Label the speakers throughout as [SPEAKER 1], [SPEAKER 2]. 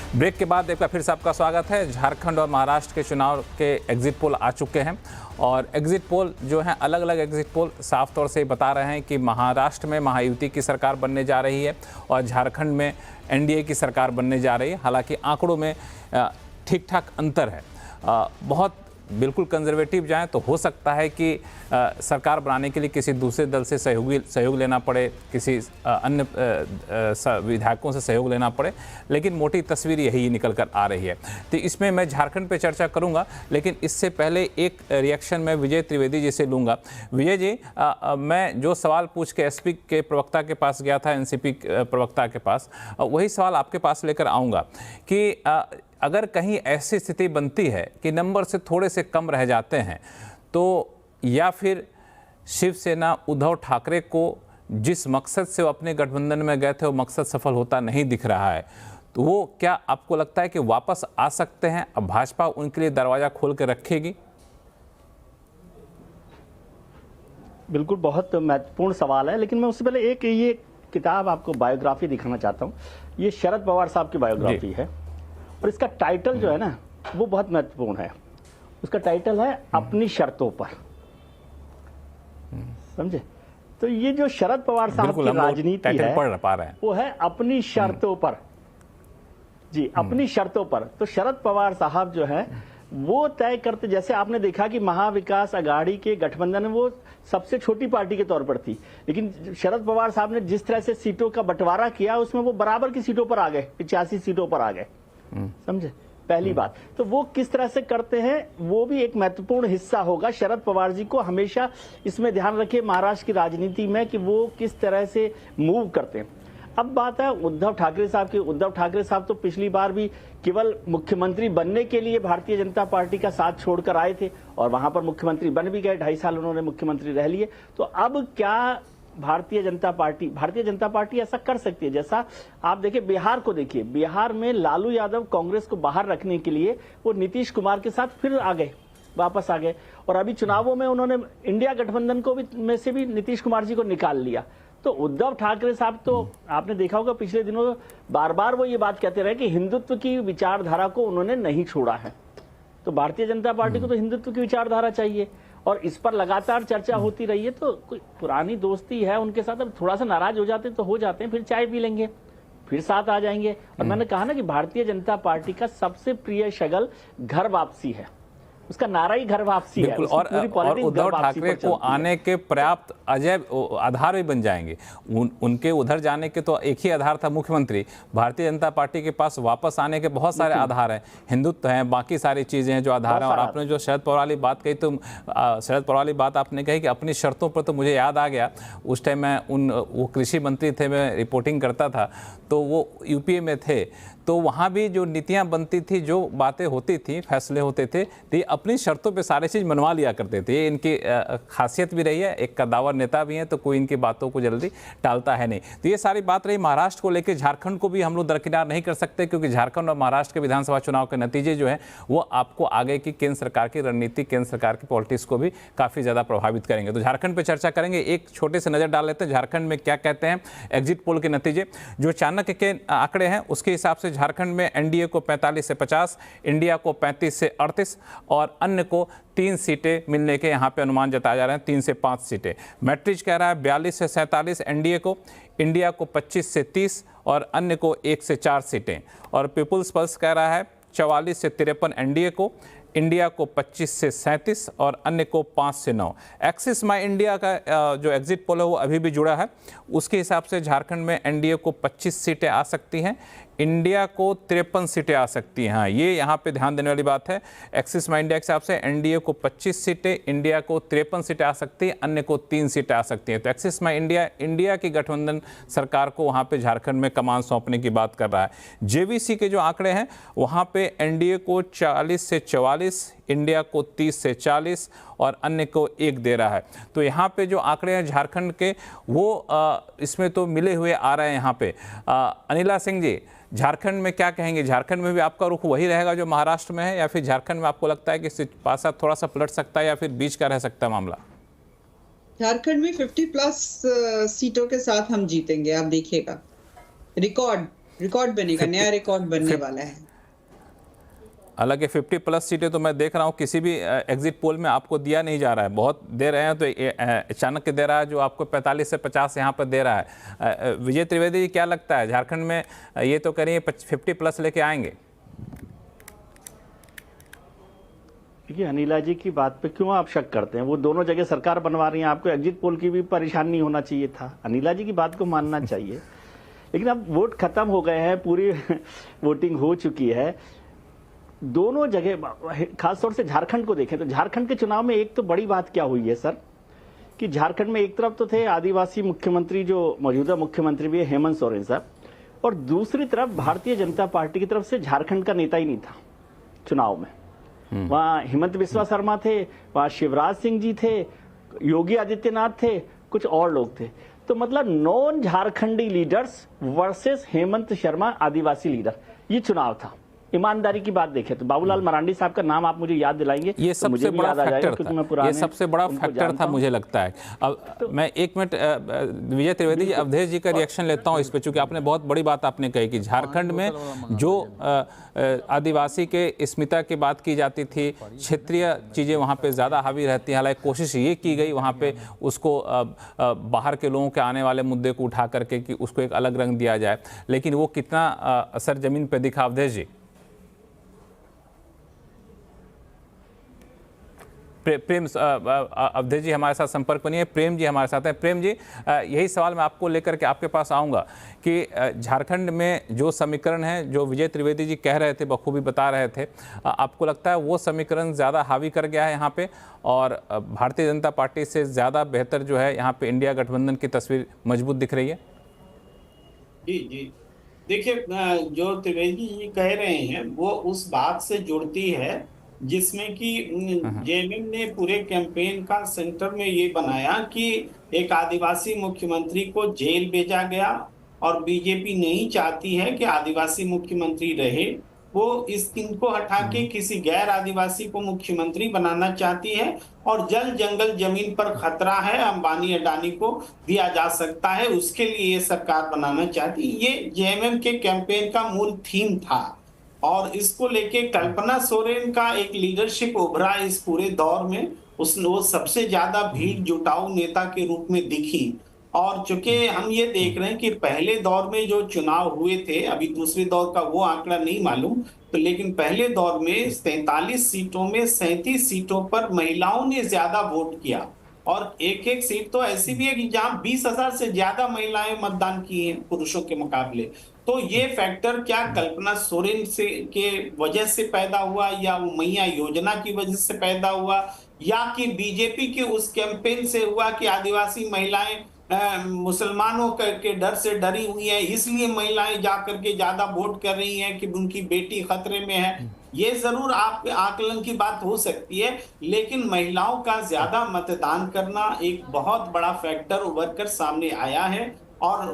[SPEAKER 1] Break के बाद एक बार फिर से आपका स्वागत है। झारखंड और महाराष्ट्र के चुनाव के एग्जिट पोल आ चुके हैं और एग्जिट पोल जो हैं अलग अलग एग्जिट पोल साफ तौर से बता रहे हैं कि महाराष्ट्र में महायुति की सरकार बनने जा रही है और झारखंड में एनडीए की सरकार बनने जा रही है। हालांकि आंकड़ों में ठीक ठाक अंतर है। बहुत बिल्कुल कंजर्वेटिव जाएं तो हो सकता है कि सरकार बनाने के लिए किसी दूसरे दल से सहयोग लेना पड़े, किसी अन्य विधायकों से सहयोग लेना पड़े, लेकिन मोटी तस्वीर यही निकल कर आ रही है। तो इसमें मैं झारखंड पे चर्चा करूंगा, लेकिन इससे पहले एक रिएक्शन मैं विजय त्रिवेदी जी से लूँगा। विजय जी, मैं जो सवाल पूछ के एसपी के प्रवक्ता के पास गया था, एनसीपी प्रवक्ता के पास, वही सवाल आपके पास लेकर आऊँगा कि अगर कहीं ऐसी स्थिति बनती है कि नंबर से थोड़े से कम रह जाते हैं, तो या फिर शिवसेना उद्धव ठाकरे को जिस मकसद से वो अपने गठबंधन में गए थे वो मकसद सफल होता नहीं दिख रहा है, तो वो क्या आपको लगता है कि वापस आ सकते हैं? अब भाजपा उनके लिए दरवाज़ा खोल के रखेगी?
[SPEAKER 2] बिल्कुल, बहुत महत्वपूर्ण सवाल है, लेकिन मैं उससे पहले एक ये किताब आपको बायोग्राफी दिखाना चाहता हूँ। ये शरद पवार साहब की बायोग्राफी है और इसका टाइटल जो है ना वो बहुत महत्वपूर्ण है। उसका टाइटल है अपनी शर्तों पर। समझे? तो ये जो शरद पवार साहब की राजनीति है वो है अपनी शर्तों पर। जी, अपनी शर्तों पर। तो शरद पवार साहब जो है वो तय करते, जैसे आपने देखा कि महाविकास अघाड़ी के गठबंधन में वो सबसे छोटी पार्टी के तौर पर थी, लेकिन शरद पवार साहब ने जिस तरह से सीटों का बंटवारा किया उसमें वो बराबर की सीटों पर आ गए, 85 सीटों पर आ गए। समझे? पहली बात तो वो किस तरह से करते हैं वो भी एक महत्वपूर्ण हिस्सा होगा। शरद पवार जी को हमेशा इसमें ध्यान रखिए महाराष्ट्र की राजनीति में कि वो किस तरह से मूव करते हैं। अब बात है उद्धव ठाकरे साहब की। उद्धव ठाकरे साहब तो पिछली बार भी केवल मुख्यमंत्री बनने के लिए भारतीय जनता पार्टी का साथ छोड़कर आए थे और वहां पर मुख्यमंत्री बन भी गए, 2.5 साल उन्होंने मुख्यमंत्री रह लिए। तो अब क्या भारतीय जनता पार्टी ऐसा कर सकती है? जैसा आप देखिए बिहार को, देखिए बिहार में लालू यादव कांग्रेस को बाहर रखने के लिए वो नीतीश कुमार के साथ फिर आ गए, वापस आ गए, और अभी चुनावों में उन्होंने इंडिया गठबंधन को भी में से भी नीतीश कुमार जी को निकाल लिया। तो उद्धव ठाकरे साहब तो आपने देखा होगा पिछले दिनों बार बार वो ये बात कहते रहे कि हिंदुत्व की विचारधारा को उन्होंने नहीं छोड़ा है। तो भारतीय जनता पार्टी को तो हिंदुत्व की विचारधारा चाहिए और इस पर लगातार चर्चा होती रही है। तो कोई पुरानी दोस्ती है उनके साथ, अब थोड़ा सा नाराज हो जाते हैं तो हो जाते हैं, फिर चाय पी लेंगे, फिर साथ आ जाएंगे। और मैंने कहा ना कि भारतीय जनता पार्टी का सबसे प्रिय शगल घर वापसी है, उसका नारा ही घर वापसी है।
[SPEAKER 1] और उद्धव ठाकरे को आने के पर्याप्त आधार भी बन जाएंगे। उनके उधर जाने के तो एक ही आधार था, मुख्यमंत्री। भारतीय जनता पार्टी के पास वापस आने के बहुत सारे आधार हैं, हिंदुत्व हैं, बाकी सारी चीजें हैं जो आधार हैं। और आपने जो शरद पवार वाली बात कही, तो शरद पवार वाली बात आपने कही कि अपनी शर्तों पर, तो मुझे याद आ गया उस टाइम मैं वो कृषि मंत्री थे, मैं रिपोर्टिंग करता था, तो वो यूपीए में थे, तो वहाँ भी जो नीतियाँ बनती थी, जो बातें होती थी, फैसले होते थे, तो ये अपनी शर्तों पे सारी चीज़ मनवा लिया करते थे। ये इनकी खासियत भी रही है, एक कद्दावर नेता भी हैं, तो कोई इनकी बातों को जल्दी टालता है नहीं। तो ये सारी बात रही महाराष्ट्र को लेकर। झारखंड को भी हम लोग दरकिनार नहीं कर सकते, क्योंकि झारखंड और महाराष्ट्र के विधानसभा चुनाव के नतीजे जो हैं वो आपको आगे की केंद्र सरकार की रणनीति, केंद्र सरकार की पॉलिटिक्स को भी काफ़ी ज़्यादा प्रभावित करेंगे। तो झारखंड पर चर्चा करेंगे। एक छोटे से नज़र डाल लेते हैं झारखंड में क्या कहते हैं एग्जिट पोल के नतीजे। जो चाणक्य के आंकड़े हैं उसके हिसाब से झारखंड में एनडीए को 45 से 50, इंडिया को 35 से 38 और अन्य को 3 सीटें मिलने के यहाँ पे अनुमान जताए जा रहे हैं, 3 से 5 सीटें। मैट्रिज कह रहा है 42 से 47 एनडीए को, इंडिया को 25 से 30 और अन्य को 1 से 4 सीटें। और पीपुल्स पल्स कह रहा है 44 से 53 एनडीए को, इंडिया को 25 से 37 और अन्य को 5 से 9। एक्सिस माई इंडिया का जो एग्जिट पोल है वो अभी भी जुड़ा है। उसके हिसाब से झारखंड में एनडीए को 25 सीटें आ सकती हैं, इंडिया को 53 सीटें आ सकती हैं। हाँ, ये यहाँ पे ध्यान देने वाली बात है। एक्सिस माई इंडिया के हिसाब से एनडीए को 25 सीटें, इंडिया को 53 सीटें आ सकती हैं, अन्य को 3 सीटें आ सकती हैं। तो एक्सिस माई इंडिया की गठबंधन सरकार को वहाँ पे झारखंड में कमान सौंपने की बात कर रहा है। जेवीसी के जो आंकड़े हैं वहाँ पे एनडीए को 40 से 44, इंडिया को 30 से 40 और अन्य को 1 दे रहा है। तो यहाँ पे जो आंकड़े हैं झारखंड के वो इसमें तो मिले हुए आ रहे हैं यहाँ पे। अनिला सिंह जी, झारखंड में क्या कहेंगे? झारखंड में भी आपका रुख वही रहेगा जो महाराष्ट्र में है, या फिर झारखंड में आपको लगता है कि पासा थोड़ा सा पलट सकता है या फिर बीच का रह सकता है मामला?
[SPEAKER 3] झारखंड में 50+ सीटों के साथ हम जीतेंगे, आप देखिएगा। रिकॉर्ड रिकॉर्ड बनेगा, नया रिकॉर्ड बनने वाला है।
[SPEAKER 1] हालांकि 50+ सीटें तो मैं देख रहा हूँ किसी भी एग्जिट पोल में आपको दिया नहीं जा रहा है। बहुत दे रहे हैं तो चाणक्य दे रहा है जो आपको 45 से 50 यहाँ पर दे रहा है। विजय त्रिवेदी जी, क्या लगता है झारखंड में ये तो करिए 50+ लेके आएंगे?
[SPEAKER 2] देखिए, अनिला जी की बात पे क्यों आप शक करते हैं? वो दोनों जगह सरकार बनवा रही हैं, आपको एग्जिट पोल की भी परेशान नहीं होना चाहिए था। अनिला जी की बात को मानना चाहिए। लेकिन अब वोट खत्म हो गए हैं, पूरी वोटिंग हो चुकी है दोनों जगह। खासतौर से झारखंड को देखें तो झारखंड के चुनाव में एक तो बड़ी बात क्या हुई है सर, कि झारखंड में एक तरफ तो थे आदिवासी मुख्यमंत्री, जो मौजूदा मुख्यमंत्री भी है हेमंत सोरेन साहब, और दूसरी तरफ भारतीय जनता पार्टी की तरफ से झारखंड का नेता ही नहीं था चुनाव में। वहां हिमंत बिस्वा शर्मा थे, वहां शिवराज सिंह जी थे, योगी आदित्यनाथ थे, कुछ और लोग थे। तो मतलब नॉन झारखंडी लीडर्स वर्सेस हेमंत शर्मा आदिवासी लीडर, ये चुनाव था। ईमानदारी की बात देखें तो बाबूलाल मरांडी साहब का नाम आप मुझे याद दिलाएंगे,
[SPEAKER 1] ये
[SPEAKER 2] तो मुझे भी याद आ जाएगा क्योंकि मैं पुराने,
[SPEAKER 1] ये सबसे बड़ा फैक्टर था मुझे लगता है। अब तो मैं 1 मिनट विजय त्रिवेदी जी, अवधेश जी का रिएक्शन लेता हूं इस पे, चूंकि आपने बहुत बड़ी बात आपने कही कि झारखंड में जो आदिवासी के अस्मिता की बात की जाती थी, क्षेत्रीय चीज़ें वहाँ पे ज़्यादा हावी रहती हैं। हालांकि कोशिश ये की गई वहाँ पे उसको बाहर के लोगों के आने वाले मुद्दे को उठा करके कि उसको एक अलग रंग दिया जाए, लेकिन वो कितना असर जमीन पर दिखा? अवधेश जी, प्रेम अवधेश जी हमारे साथ संपर्क बनिए। प्रेम जी हमारे साथ हैं। प्रेम जी, यही सवाल मैं आपको लेकर के आपके पास आऊँगा कि झारखंड में जो समीकरण है, जो विजय त्रिवेदी जी कह रहे थे, बखूबी बता रहे थे, आपको लगता है वो समीकरण ज़्यादा हावी कर गया है यहाँ पे, और भारतीय जनता पार्टी से ज़्यादा बेहतर जो है यहाँ पे इंडिया गठबंधन की तस्वीर मजबूत दिख रही है?
[SPEAKER 4] जी जी, देखिए, जो त्रिवेदी जी कह रहे हैं वो उस बात से जुड़ती है जिसमें कि जेएमएम ने पूरे कैंपेन का सेंटर में ये बनाया कि एक आदिवासी मुख्यमंत्री को जेल भेजा गया, और बीजेपी नहीं चाहती है कि आदिवासी मुख्यमंत्री रहे। वो इनको हटा के किसी गैर आदिवासी को मुख्यमंत्री बनाना चाहती है, और जल जंगल जमीन पर खतरा है, अंबानी अडानी को दिया जा सकता है, उसके लिए ये सरकार बनाना चाहती है। ये जेएमएम के कैंपेन का मूल थीम था, और इसको लेके कल्पना सोरेन का एक लीडरशिप उभरा इस पूरे दौर में। वो सबसे ज्यादा भीड़ जुटाऊ नेता के रूप में दिखी। और चूंकि हम ये देख रहे हैं कि पहले दौर में जो चुनाव हुए थे, अभी दूसरे दौर का वो आंकड़ा नहीं मालूम, तो लेकिन पहले दौर में 43 सीटों में 37 सीटों पर महिलाओं ने ज्यादा वोट किया, और एक एक सीट तो ऐसी भी है कि जहां 20,000 से ज्यादा महिलाएं मतदान की हैं पुरुषों के मुकाबले। तो ये फैक्टर क्या कल्पना सोरेन से के वजह से पैदा हुआ, या मैया योजना की वजह से पैदा हुआ, या कि बीजेपी के उस कैंपेन से हुआ कि आदिवासी महिलाएं मुसलमानों के डर से डरी हुई है, इसलिए महिलाएं जाकर के ज्यादा वोट कर रही हैं कि उनकी बेटी खतरे में है? ये जरूर आप आकलन की बात हो सकती है, लेकिन महिलाओं का ज्यादा मतदान करना एक बहुत बड़ा फैक्टर उभर कर सामने आया है। और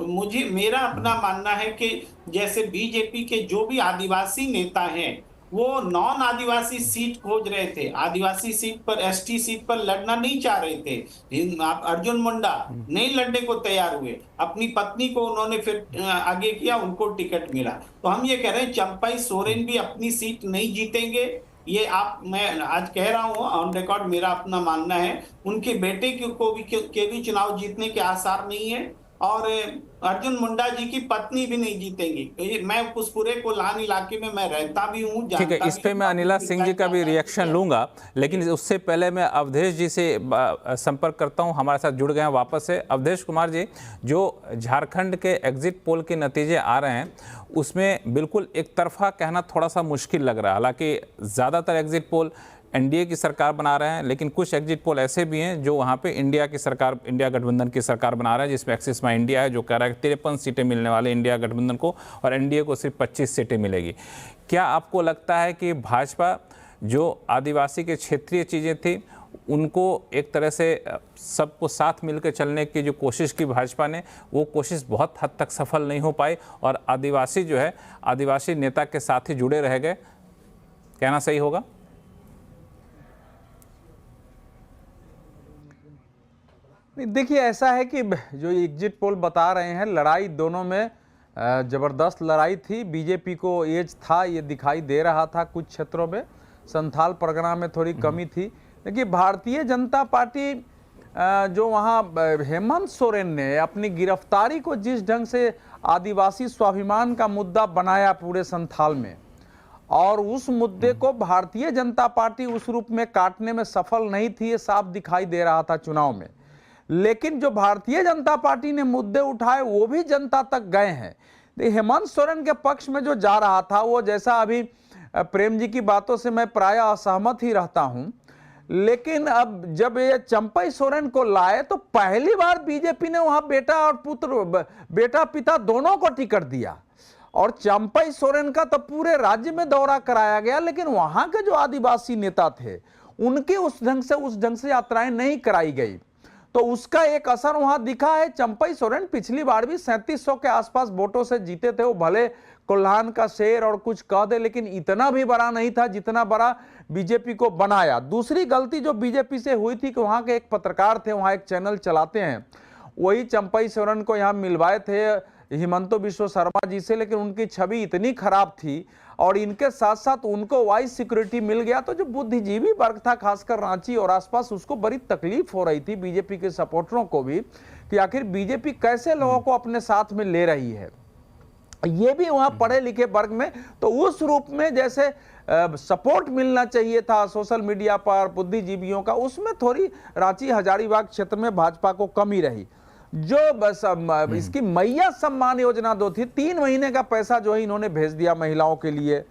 [SPEAKER 4] मेरा अपना मानना है कि जैसे बीजेपी के जो भी आदिवासी नेता हैं, वो नॉन आदिवासी सीट खोज रहे थे, आदिवासी सीट पर, एसटी सीट पर लड़ना नहीं चाह रहे थे। अर्जुन मुंडा नहीं लड़ने को तैयार हुए, अपनी पत्नी को उन्होंने फिर आगे किया, उनको टिकट मिला। तो हम ये कह रहे हैं चंपाई सोरेन भी अपनी सीट नहीं जीतेंगे, ये मैं आज कह रहा हूँ ऑन रिकॉर्ड, मेरा अपना मानना है। उनके बेटे के भी चुनाव जीतने के आसार नहीं है, और अर्जुन मुंडा जी की पत्नी भी नहीं जीतेंगी। मैं उस पूरे कोल्हान इलाके में मैं रहता भी हूँ।
[SPEAKER 1] ठीक है, इस पे मैं अनिला सिंह जी का भी रिएक्शन लूंगा, लेकिन उससे पहले मैं अवधेश जी से संपर्क करता हूँ, हमारे साथ जुड़ गए हैं वापस से। अवधेश कुमार जी, जो झारखंड के एग्जिट पोल के नतीजे आ रहे हैं उसमें बिल्कुल एक तरफा कहना थोड़ा सा मुश्किल लग रहा है। हालांकि ज़्यादातर एग्जिट पोल एनडीए की सरकार बना रहे हैं, लेकिन कुछ एग्जिट पोल ऐसे भी हैं जो वहाँ पे इंडिया की सरकार, इंडिया गठबंधन की सरकार बना रहे हैं, जिसमें एक्सिस माई इंडिया है जो कह रहा है कि 53 सीटें मिलने वाले इंडिया गठबंधन को, और एनडीए को सिर्फ 25 सीटें मिलेगी। क्या आपको लगता है कि भाजपा जो आदिवासी के क्षेत्रीय चीज़ें थी उनको एक तरह से सबको साथ मिलकर चलने की जो कोशिश की भाजपा ने, वो कोशिश बहुत हद तक सफल नहीं हो पाई, और आदिवासी जो है आदिवासी नेता के साथ ही जुड़े रह गए? कहना सही होगा?
[SPEAKER 5] देखिए, ऐसा है कि जो एग्जिट पोल बता रहे हैं, लड़ाई दोनों में ज़बरदस्त लड़ाई थी। बीजेपी को एज था, ये दिखाई दे रहा था कुछ क्षेत्रों में। संथाल परगना में थोड़ी कमी थी, लेकिन भारतीय जनता पार्टी जो वहाँ हेमंत सोरेन ने अपनी गिरफ्तारी को जिस ढंग से आदिवासी स्वाभिमान का मुद्दा बनाया पूरे संथाल में, और उस मुद्दे को भारतीय जनता पार्टी उस रूप में काटने में सफल नहीं थी, ये साफ दिखाई दे रहा था चुनाव में। लेकिन जो भारतीय जनता पार्टी ने मुद्दे उठाए वो भी जनता तक गए हैं। हेमंत सोरेन के पक्ष में जो जा रहा था वो, जैसा अभी प्रेम जी की बातों से मैं प्राय असहमत ही रहता हूं, लेकिन अब जब ये चंपई सोरेन को लाए तो पहली बार बीजेपी ने वहां बेटा और पुत्र, बेटा पिता दोनों को टिकट दिया। और चंपई सोरेन का तो पूरे राज्य में दौरा कराया गया, लेकिन वहां के जो आदिवासी नेता थे उनकी उस ढंग से यात्राएं नहीं कराई गई, तो उसका एक असर वहां दिखा है। चंपई सोरेन पिछली बार भी 3700 के आसपास वोटों से जीते थे। वो भले कोल्हान का शेर और कुछ कह दे, लेकिन इतना भी बड़ा नहीं था जितना बड़ा बीजेपी को बनाया। दूसरी गलती जो बीजेपी से हुई थी कि वहां के एक पत्रकार थे, वहां एक चैनल चलाते हैं, वही चंपई सोरेन को यहाँ मिलवाए थे हिमंतो बिश्व शर्मा जी से, लेकिन उनकी छवि इतनी खराब थी और इनके साथ साथ उनको वाइस सिक्योरिटी मिल गया, तो जो बुद्धिजीवी वर्ग था खासकर रांची और आसपास, उसको बड़ी तकलीफ हो रही थी बीजेपी के सपोर्टरों को भी, कि आखिर बीजेपी कैसे लोगों को अपने साथ में ले रही है। ये भी वहां पढ़े लिखे वर्ग में, तो उस रूप में जैसे सपोर्ट मिलना चाहिए था सोशल मीडिया पर बुद्धिजीवियों का, उसमें थोड़ी रांची हजारीबाग क्षेत्र में भाजपा को कमी रही। जो बस इसकी मैया सम्मान योजना दो थी, 3 महीने का पैसा जो है इन्होंने भेज दिया महिलाओं के लिए।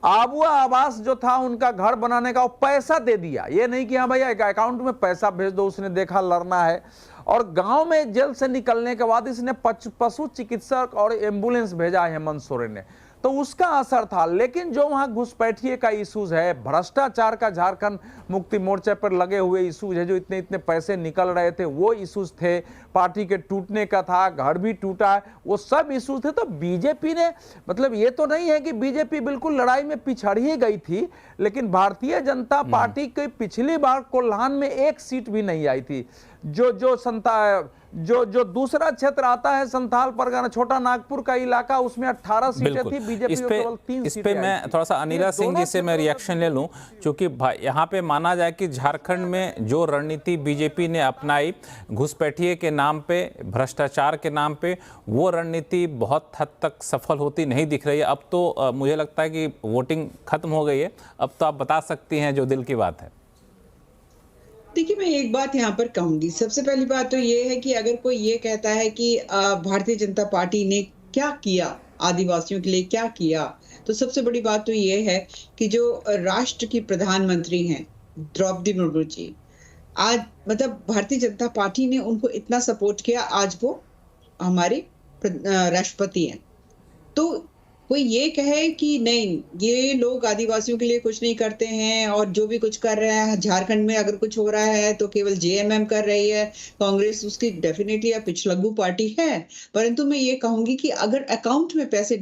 [SPEAKER 5] आबुआ आवास जो था उनका घर बनाने का, वो पैसा दे दिया, ये नहीं कि हाँ भैया अकाउंट में पैसा भेज दो, उसने देखा लड़ना है। और गांव में जेल से निकलने के बाद इसने पशु चिकित्सक और एम्बुलेंस भेजा हेमंत सोरेन ने, तो उसका असर था। लेकिन जो वहां घुसपैठिए का इशूज है, भ्रष्टाचार का झारखंड मुक्ति मोर्चे पर लगे हुए इशूज है, जो इतने इतने पैसे निकल रहे थे वो इशूज थे, पार्टी के टूटने का था, घर भी टूटा है, वो सब इशूज थे। तो बीजेपी ने, मतलब ये तो नहीं है कि बीजेपी बिल्कुल लड़ाई में पिछड़ ही गई थी, लेकिन भारतीय जनता पार्टी की पिछली बार कोल्हान में 1 सीट भी नहीं आई थी। जो दूसरा क्षेत्र आता है संथाल परगना, छोटा नागपुर का इलाका, उसमें 18 सीटें थी, बीजेपी को केवल 3
[SPEAKER 1] इस पे मैं थोड़ा सा अनिला सिंह जी से मैं रिएक्शन ले लूं, क्योंकि यहाँ पे माना जाए कि झारखंड में जो रणनीति बीजेपी ने अपनाई घुसपैठिए के नाम पे, भ्रष्टाचार के नाम पे, वो रणनीति बहुत हद तक सफल होती नहीं दिख रही है। अब तो मुझे लगता है कि वोटिंग खत्म हो गई है, अब तो आप बता सकती हैं जो दिल की बात है।
[SPEAKER 3] देखिए, मैं एक बात यहाँ पर कहूंगी। सबसे पहली बात तो ये है कि अगर कोई ये कहता है कि भारतीय जनता पार्टी ने क्या किया, आदिवासियों के लिए क्या किया, तो सबसे बड़ी बात तो ये है कि जो राष्ट्र की प्रधानमंत्री हैं द्रौपदी मुर्मू जी, आज मतलब भारतीय जनता पार्टी ने उनको इतना सपोर्ट किया, आज वो हमारे राष्ट्रपति हैं। तो कोई ये कहे कि नहीं, ये लोग आदिवासियों के लिए कुछ नहीं करते हैं और जो भी कुछ कर रहे हैं झारखंड में, अगर कुछ हो रहा है तो केवल जेएमएम कर रही है, कांग्रेस उसकी डेफिनेटली पिछलग्गू पार्टी है। परंतु मैं ये कहूंगी कि अगर अकाउंट में पैसे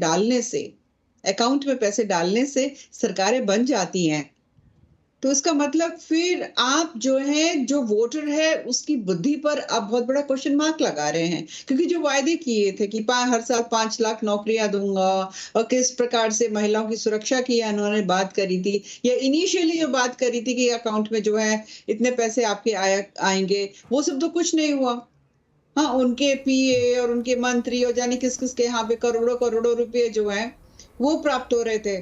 [SPEAKER 3] डालने से सरकारें बन जाती हैं, तो इसका मतलब फिर आप जो है, जो वोटर है, उसकी बुद्धि पर आप बहुत बड़ा क्वेश्चन मार्क लगा रहे हैं। क्योंकि जो वायदे किए थे कि हर साल 5 लाख नौकरियां दूंगा, और किस प्रकार से महिलाओं की सुरक्षा की उन्होंने बात करी थी, या इनिशियली जो बात करी थी कि अकाउंट में जो है इतने पैसे आपके आएंगे, वो सब तो कुछ नहीं हुआ। हाँ, उनके पीए और उनके मंत्री और जाने किस किस के यहाँ पे करोड़ों करोड़ों रुपए जो है वो प्राप्त हो रहे थे।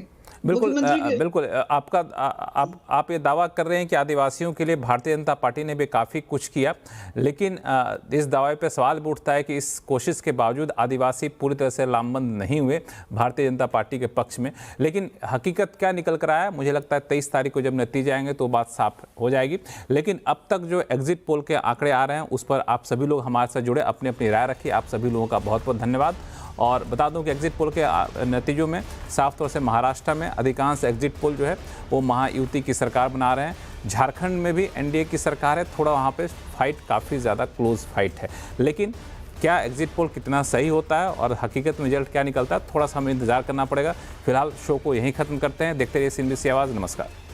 [SPEAKER 1] बिल्कुल आप ये दावा कर रहे हैं कि आदिवासियों के लिए भारतीय जनता पार्टी ने भी काफ़ी कुछ किया, लेकिन इस दावे पे सवाल भी उठता है कि इस कोशिश के बावजूद आदिवासी पूरी तरह से लामबंद नहीं हुए भारतीय जनता पार्टी के पक्ष में। लेकिन हकीकत क्या निकल कर आया, मुझे लगता है 23 तारीख को जब नतीजे आएंगे तो बात साफ हो जाएगी। लेकिन अब तक जो एग्जिट पोल के आंकड़े आ रहे हैं उस पर आप सभी लोग हमारे साथ जुड़े, अपनी अपनी राय रखिए। आप सभी लोगों का बहुत बहुत धन्यवाद। और बता दूं कि एग्जिट पोल के नतीजों में साफ तौर से महाराष्ट्र में अधिकांश एग्जिट पोल जो है वो महायुति की सरकार बना रहे हैं। झारखंड में भी एनडीए की सरकार है, थोड़ा वहाँ पे फाइट काफ़ी ज़्यादा क्लोज फाइट है। लेकिन क्या एग्जिट पोल कितना सही होता है और हकीकत में रिजल्ट क्या निकलता है, थोड़ा सा हमें इंतजार करना पड़ेगा। फिलहाल शो को यहीं ख़त्म करते हैं। देखते रहिए CNBC आवाज़। नमस्कार।